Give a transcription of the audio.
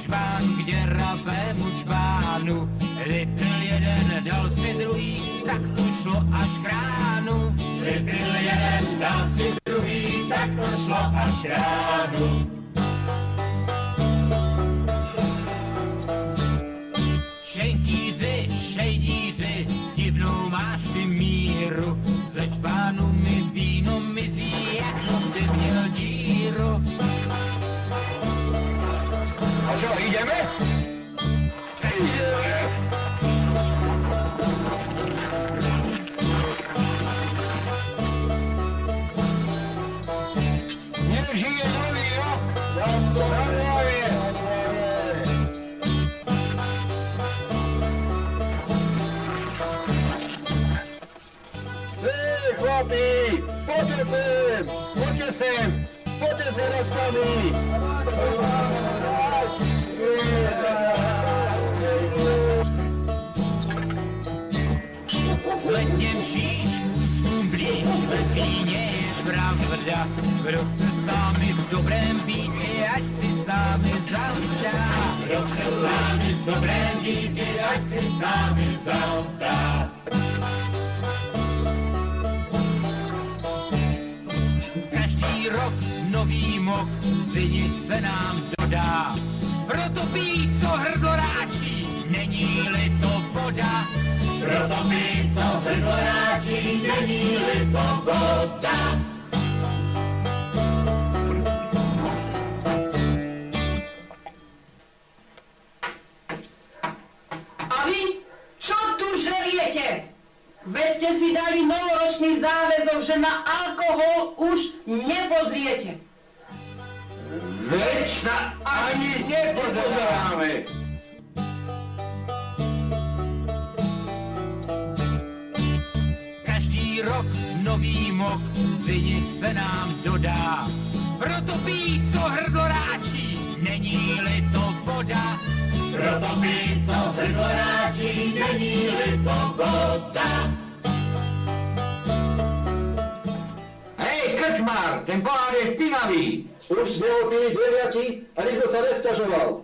žbán k děravému čbánu. Vypil jeden, dal si druhý, tak to šlo až k ránu. Vypil jeden, dal si druhý, tak to šlo až k ránu. Šenkýři, šejdíři, divnou máš ty míru. Ze čbánu mi víno mizí, jako by měl díru. A čo, ideme? Nech žije nový rok! Zdravie! Hej, chlapi! Poďte sem! Poďte sem! Poďte sem s nami! Zvedněm číšku, stům blíž, ve klíně je pravda. Kdo chce s námi v dobrém býti, ať si s námi zavdá. Kdo chce s námi v dobrém býti, ať si s námi zavdá. Každý rok nový mok, vinic se nám dodá. Proto pít, co hrdloráčí, není-li to voda. Proto pít, co hrdloráčí, není-li to voda. A vy, čo tu žeriete? Veď ste si dali novoročný záväzok, že na alkohol už nepozriete. Veď sa ani nepozeráme. Každý rok nový mok, vinic se nám dodá. Proto pít, co hrdloráčí, není-li to voda. Proto pít, co hrdloráčí, není-li to voda. Hej, krčmár, ten pohár je špinavý. Už z neho pili 9 a nikto sa nesťažoval.